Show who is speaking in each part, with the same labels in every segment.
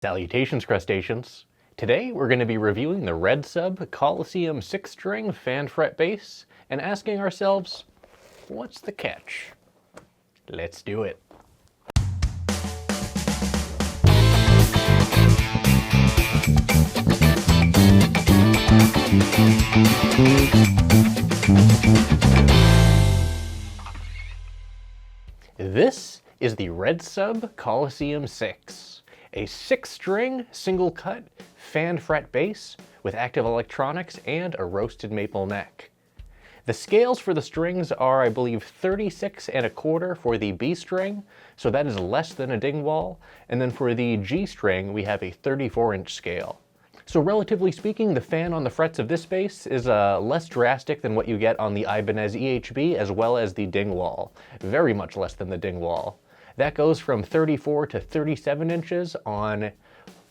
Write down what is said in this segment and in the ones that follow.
Speaker 1: Salutations, crustaceans! Today we're going to be reviewing the RedSub Coliseum 6-string fan fret bass and asking ourselves, what's the catch? Let's do it. This is the RedSub Coliseum 6, a 6-string single-cut fan fret bass with active electronics and a roasted maple neck. The scales for the strings are, I believe, 36 1/4 for the B string, so that is less than a dingwall, and then for the G string we have a 34-inch scale. So relatively speaking, the fan on the frets of this bass is less drastic than what you get on the Ibanez EHB as well as the dingwall. Very much less than the dingwall. That goes from 34 to 37 inches on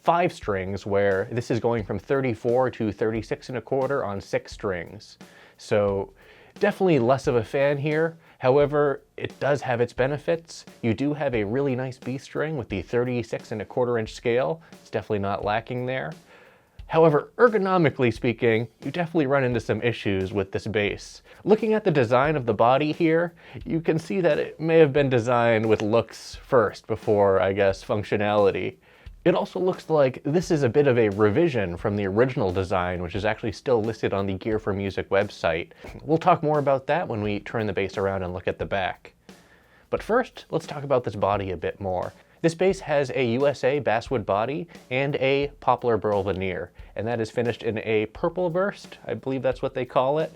Speaker 1: 5 strings, where this is going from 34 to 36 1/4 on 6 strings. So definitely less of a fan here. However, it does have its benefits. You do have a really nice B string with the 36 1/4 inch scale. It's definitely not lacking there. However, ergonomically speaking, you definitely run into some issues with this bass. Looking at the design of the body here, you can see that it may have been designed with looks first before, I guess, functionality. It also looks like this is a bit of a revision from the original design, which is actually still listed on the Gear for Music website. We'll talk more about that when we turn the bass around and look at the back. But first, let's talk about this body a bit more. This bass has a USA basswood body and a poplar burl veneer, and that is finished in a purple burst. I believe that's what they call it.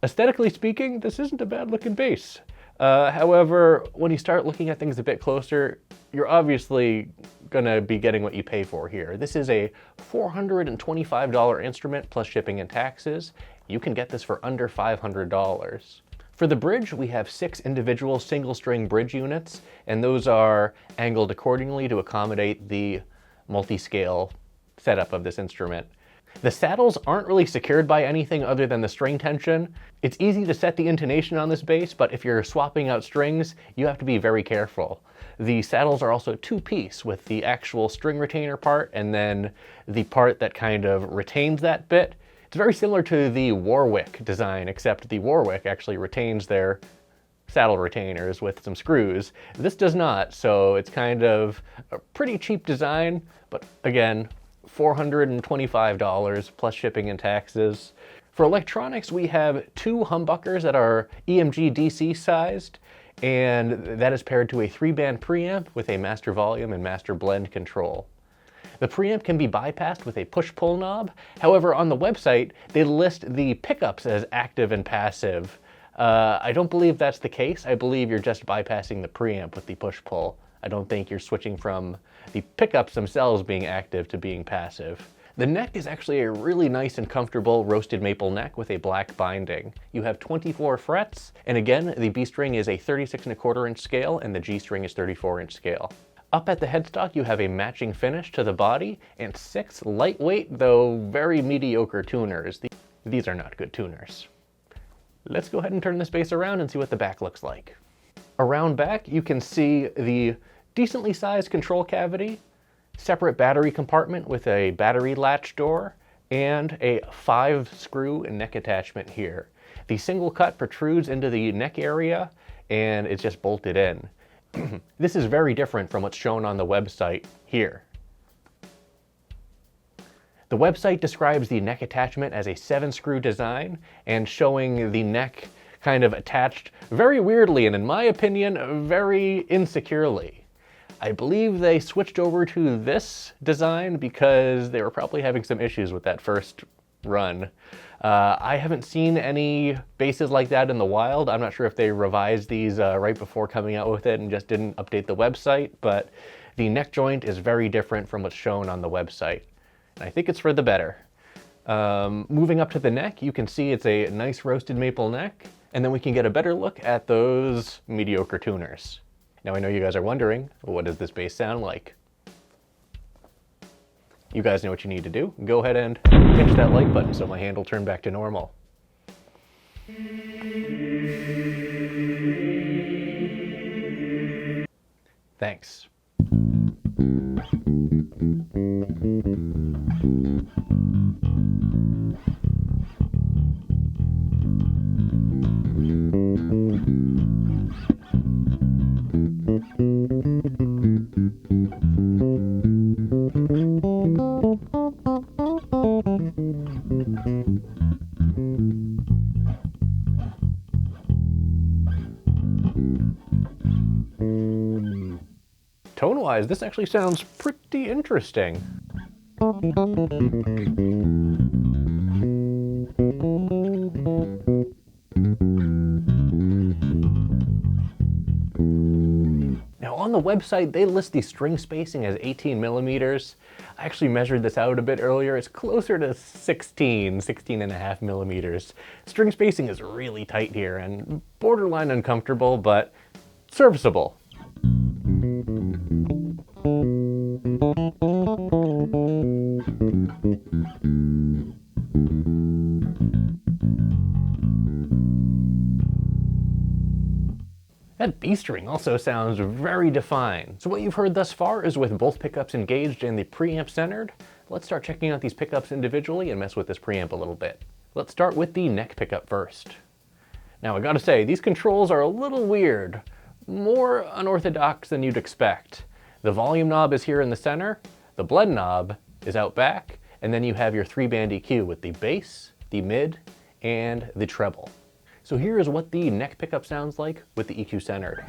Speaker 1: Aesthetically speaking, this isn't a bad looking bass. However, when you start looking at things a bit closer, you're obviously gonna be getting what you pay for here. This is a $425 instrument plus shipping and taxes. You can get this for under $500. For the bridge, we have 6 individual single-string bridge units, and those are angled accordingly to accommodate the multiscale setup of this instrument. The saddles aren't really secured by anything other than the string tension. It's easy to set the intonation on this bass, but if you're swapping out strings, you have to be very careful. The saddles are also 2-piece with the actual string retainer part and then the part that kind of retains that bit. It's very similar to the Warwick design, except the Warwick actually retains their saddle retainers with some screws. This does not, so it's kind of a pretty cheap design, but again, $425 plus shipping and taxes. For electronics, we have 2 humbuckers that are EMG DC sized, and that is paired to a 3-band preamp with a master volume and master blend control. The preamp can be bypassed with a push-pull knob. However, on the website, they list the pickups as active and passive. I don't believe that's the case. I believe you're just bypassing the preamp with the push-pull. I don't think you're switching from the pickups themselves being active to being passive. The neck is actually a really nice and comfortable roasted maple neck with a black binding. You have 24 frets, and again, the B string is a 36 1/4 inch scale and the G string is 34-inch scale. Up at the headstock, you have a matching finish to the body and 6 lightweight, though very mediocre tuners. These are not good tuners. Let's go ahead and turn this bass around and see what the back looks like. Around back, you can see the decently sized control cavity, separate battery compartment with a battery latch door, and a 5-screw neck attachment here. The single cut protrudes into the neck area and it's just bolted in. This is very different from what's shown on the website here. The website describes the neck attachment as a 7-screw design and showing the neck kind of attached very weirdly and, in my opinion, very insecurely. I believe they switched over to this design because they were probably having some issues with that first run. I haven't seen any basses like that in the wild. I'm not sure if they revised these right before coming out with it and just didn't update the website, but the neck joint is very different from what's shown on the website. And I think it's for the better. Moving up to the neck, you can see it's a nice roasted maple neck, and then we can get a better look at those mediocre tuners. Now I know you guys are wondering, what does this bass sound like? You guys know what you need to do. Go ahead and pinch that like button so my hand will turn back to normal. Thanks. Tone-wise, this actually sounds pretty interesting. Now on the website, they list the string spacing as 18 millimeters. I actually measured this out a bit earlier. It's closer to 16 and a half millimeters. String spacing is really tight here and borderline uncomfortable, but serviceable. That B string also sounds very defined. So what you've heard thus far is with both pickups engaged and the preamp centered. Let's start checking out these pickups individually and mess with this preamp a little bit. Let's start with the neck pickup first. Now I gotta say, these controls are a little weird, more unorthodox than you'd expect. The volume knob is here in the center, the blend knob is out back, and then you have your 3-band EQ with the bass, the mid, and the treble. So here is what the neck pickup sounds like with the EQ centered.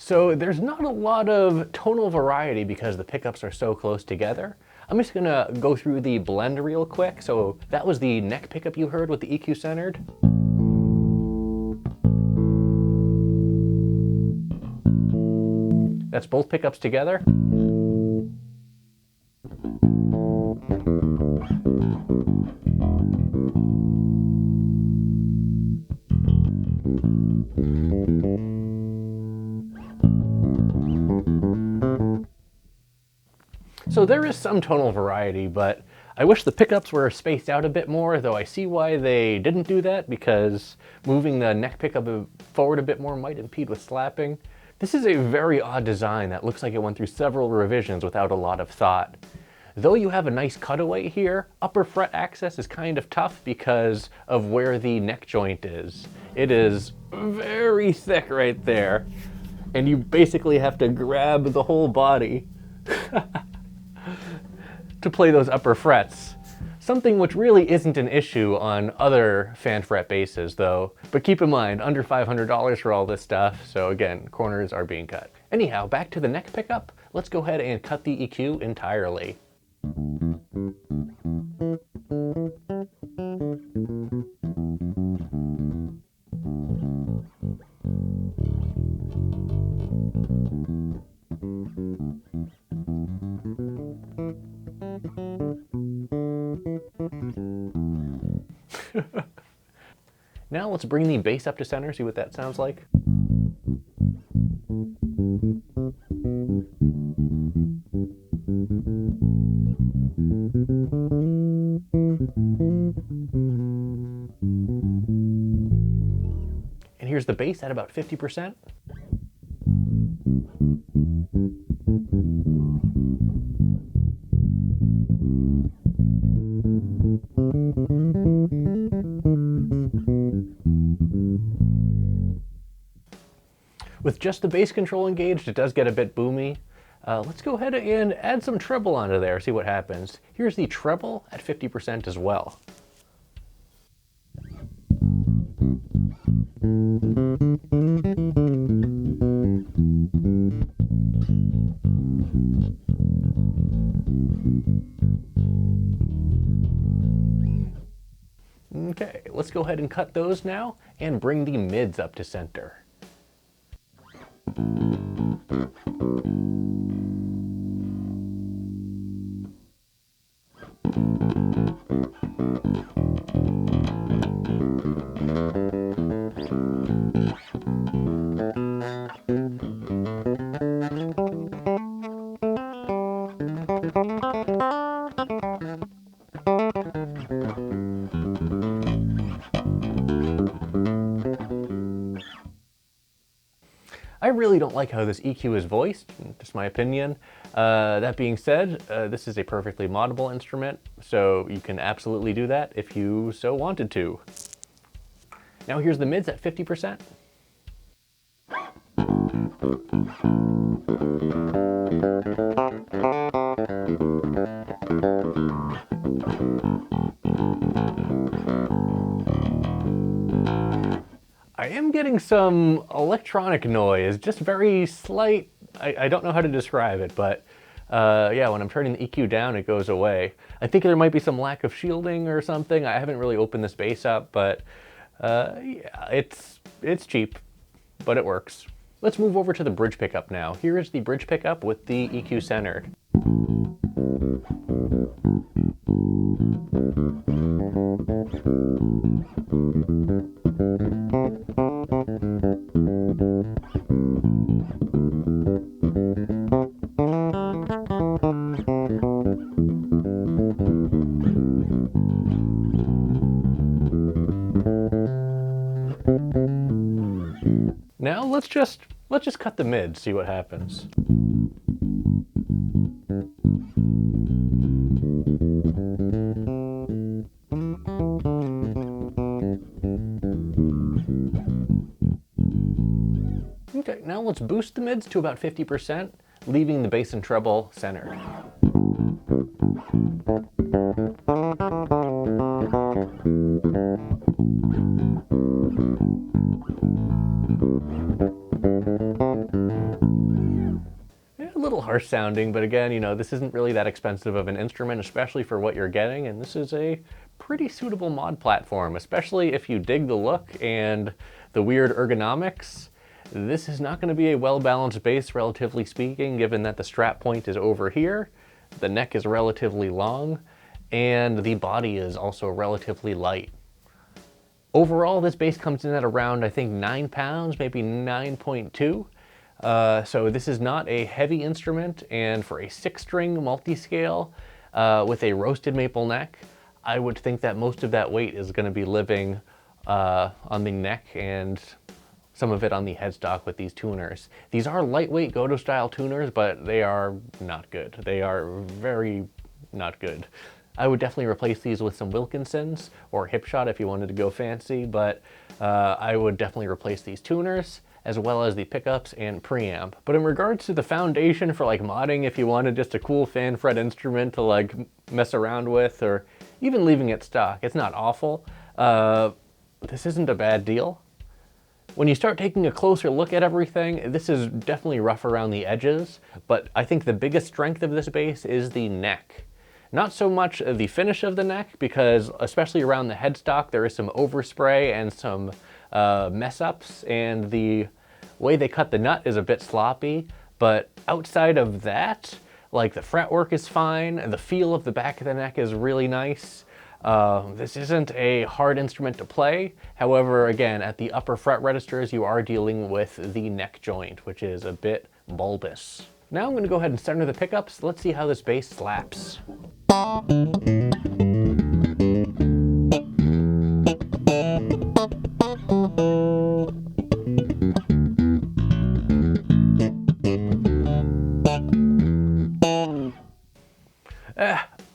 Speaker 1: So there's not a lot of tonal variety because the pickups are so close together. I'm just gonna go through the blend real quick. So that was the neck pickup you heard with the EQ centered. That's both pickups together. So there is some tonal variety, but I wish the pickups were spaced out a bit more, though I see why they didn't do that, because moving the neck pickup forward a bit more might impede with slapping. This is a very odd design that looks like it went through several revisions without a lot of thought. Though you have a nice cutaway here, upper fret access is kind of tough because of where the neck joint is. It is very thick right there, and you basically have to grab the whole body to play those upper frets. Something which really isn't an issue on other fan fret basses though, but keep in mind, under $500 for all this stuff, so again, corners are being cut. Anyhow, back to the neck pickup, let's go ahead and cut the EQ entirely. Now let's bring the bass up to center, see what that sounds like. And here's the bass at about 50%. With just the bass control engaged, it does get a bit boomy. Let's go ahead and add some treble onto there, see what happens. Here's the treble at 50% as well. Okay, let's go ahead and cut those now and bring the mids up to center. I really don't like how this EQ is voiced, just my opinion. That being said, this is a perfectly moddable instrument, so you can absolutely do that if you so wanted to. Now here's the mids at 50%. I am getting some electronic noise, just very slight. I don't know how to describe it, but yeah, when I'm turning the EQ down, it goes away. I think there might be some lack of shielding or something. I haven't really opened this bass up, but yeah, it's cheap, but it works. Let's move over to the bridge pickup now. Here is the bridge pickup with the EQ centered. Now let's just cut the mids, see what happens. Okay, now let's boost the mids to about 50%, leaving the bass and treble centered. A little harsh sounding, but again, you know, this isn't really that expensive of an instrument, especially for what you're getting, and this is a pretty suitable mod platform, especially if you dig the look and the weird ergonomics. This is not going to be a well-balanced bass, relatively speaking, given that the strap point is over here, the neck is relatively long, and the body is also relatively light. Overall, this bass comes in at around, I think, 9 pounds, maybe 9.2. So this is not a heavy instrument, and for a 6-string multi-scale with a roasted maple neck, I would think that most of that weight is going to be living on the neck and some of it on the headstock with these tuners. These are lightweight Goto style tuners, but they are not good. They are very not good. I would definitely replace these with some Wilkinsons or Hipshot if you wanted to go fancy, but I would definitely replace these tuners as well as the pickups and preamp. But in regards to the foundation for like modding, if you wanted just a cool fan fret instrument to like mess around with, or even leaving it stock, it's not awful. This isn't a bad deal. When you start taking a closer look at everything, this is definitely rough around the edges, but I think the biggest strength of this bass is the neck. Not so much the finish of the neck, because especially around the headstock, there is some overspray and some mess-ups, and the way they cut the nut is a bit sloppy, but outside of that, like the fretwork is fine, and the feel of the back of the neck is really nice. This isn't a hard instrument to play. However, again, at the upper fret registers, you are dealing with the neck joint, which is a bit bulbous. Now I'm going to go ahead and center the pickups. Let's see how this bass slaps.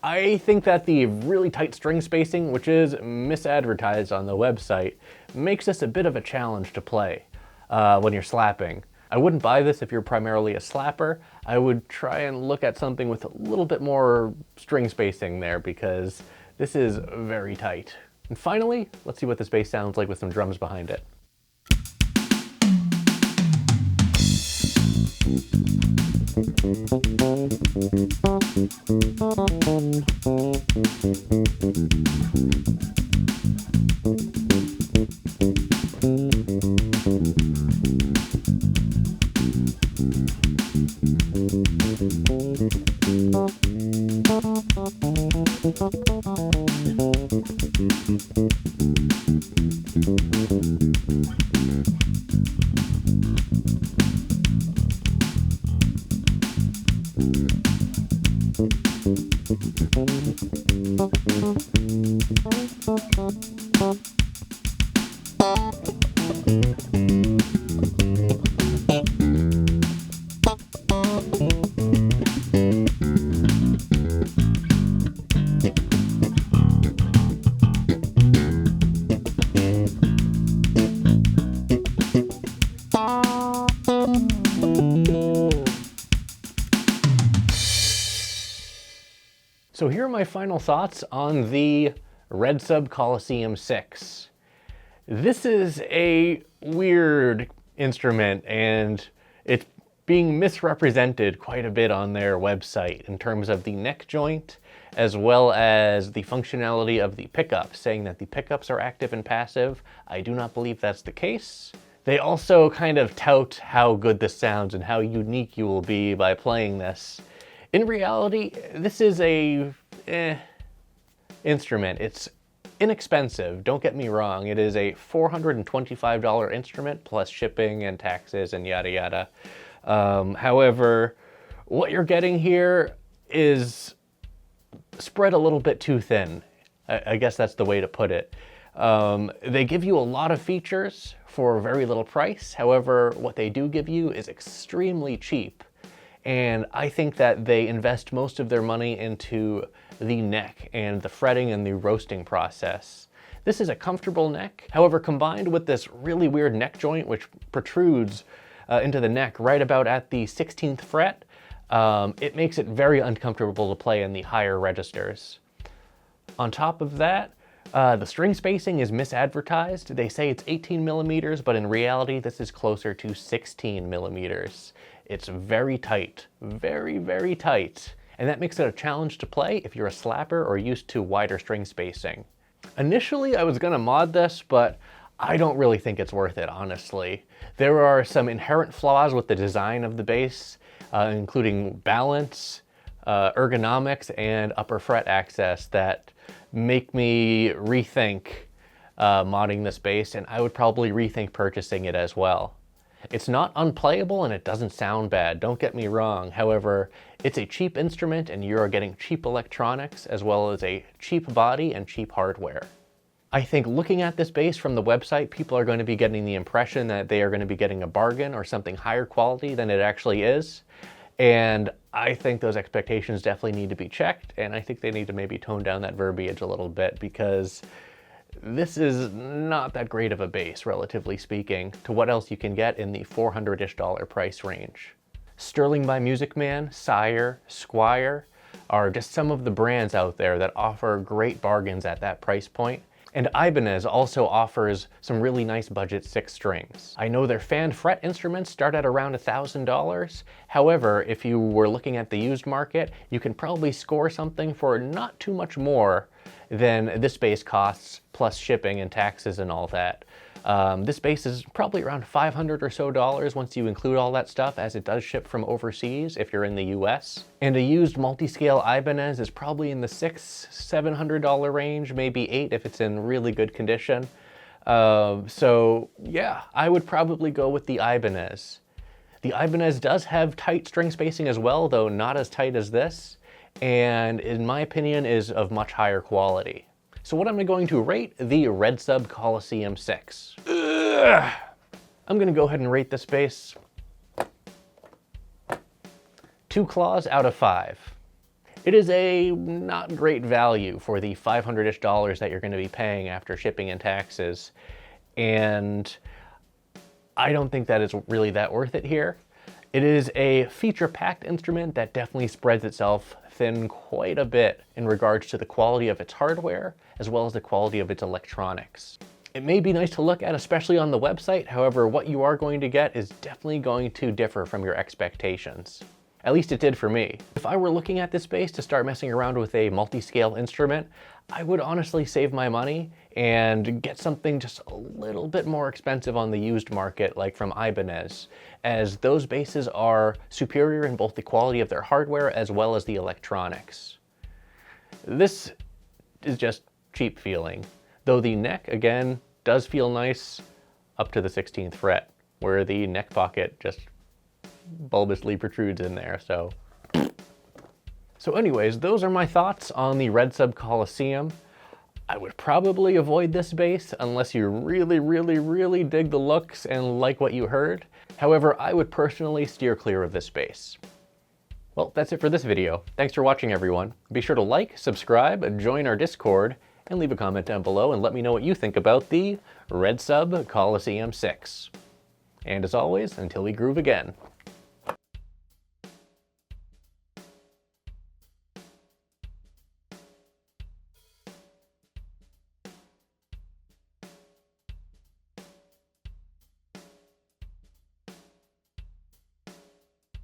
Speaker 1: I think that the really tight string spacing, which is misadvertised on the website, makes this a bit of a challenge to play when you're slapping. I wouldn't buy this if you're primarily a slapper. I would try and look at something with a little bit more string spacing there, because this is very tight. And finally, let's see what this bass sounds like with some drums behind it. So here are my final thoughts on the RedSub Coliseum 6. This is a weird instrument, and it's being misrepresented quite a bit on their website in terms of the neck joint, as well as the functionality of the pickups, saying that the pickups are active and passive. I do not believe that's the case. They also kind of tout how good this sounds and how unique you will be by playing this. In reality, this is a instrument. It's inexpensive, don't get me wrong. It is a $425 instrument plus shipping and taxes and yada yada. However, what you're getting here is spread a little bit too thin. I guess that's the way to put it. They give you a lot of features for very little price. However, what they do give you is extremely cheap. And I think that they invest most of their money into the neck and the fretting and the roasting process. This is a comfortable neck. However, combined with this really weird neck joint, which protrudes into the neck right about at the 16th fret, it makes it very uncomfortable to play in the higher registers. On top of that, the string spacing is misadvertised. They say it's 18 millimeters, but in reality, this is closer to 16 millimeters. It's very tight, very, very tight. And that makes it a challenge to play if you're a slapper or used to wider string spacing. Initially, I was gonna mod this, but I don't really think it's worth it, honestly. There are some inherent flaws with the design of the bass, including balance, ergonomics, and upper fret access that make me rethink modding this bass, and I would probably rethink purchasing it as well. It's not unplayable and it doesn't sound bad, don't get me wrong. However, it's a cheap instrument and you're getting cheap electronics as well as a cheap body and cheap hardware. I think looking at this bass from the website, people are going to be getting the impression that they are going to be getting a bargain or something higher quality than it actually is. And I think those expectations definitely need to be checked, and I think they need to maybe tone down that verbiage a little bit, because this is not that great of a bass, relatively speaking, to what else you can get in the $400-ish price range. Sterling by Music Man, Sire, Squire are just some of the brands out there that offer great bargains at that price point. And Ibanez also offers some really nice budget 6 strings. I know their fan fret instruments start at around $1,000. However, if you were looking at the used market, you can probably score something for not too much more than this bass costs, plus shipping and taxes and all that. This bass is probably around $500 or so once you include all that stuff, as it does ship from overseas if you're in the US. And a used multiscale Ibanez is probably in the $600-700 range, maybe $800 if it's in really good condition. So yeah, I would probably go with the Ibanez. The Ibanez does have tight string spacing as well, though not as tight as this, and in my opinion is of much higher quality. So what I'm going to rate the RedSub Coliseum 6. I'm gonna go ahead and rate this bass 2 claws out of 5. It is a not great value for the $500-ish that you're gonna be paying after shipping and taxes. And I don't think that it's really that worth it here. It is a feature-packed instrument that definitely spreads itself thin quite a bit in regards to the quality of its hardware, as well as the quality of its electronics. It may be nice to look at, especially on the website. However, what you are going to get is definitely going to differ from your expectations. At least it did for me. If I were looking at this bass to start messing around with a multi-scale instrument, I would honestly save my money and get something just a little bit more expensive on the used market, like from Ibanez, as those basses are superior in both the quality of their hardware as well as the electronics. This is just cheap feeling. Though the neck, again, does feel nice up to the 16th fret, where the neck pocket just bulbously protrudes in there, so. So anyways, those are my thoughts on the RedSub Coliseum. I would probably avoid this bass unless you really, really, really dig the looks and like what you heard. However, I would personally steer clear of this bass. Well, that's it for this video. Thanks for watching, everyone. Be sure to like, subscribe, join our Discord, and leave a comment down below and let me know what you think about the RedSub Coliseum 6. And as always, until we groove again.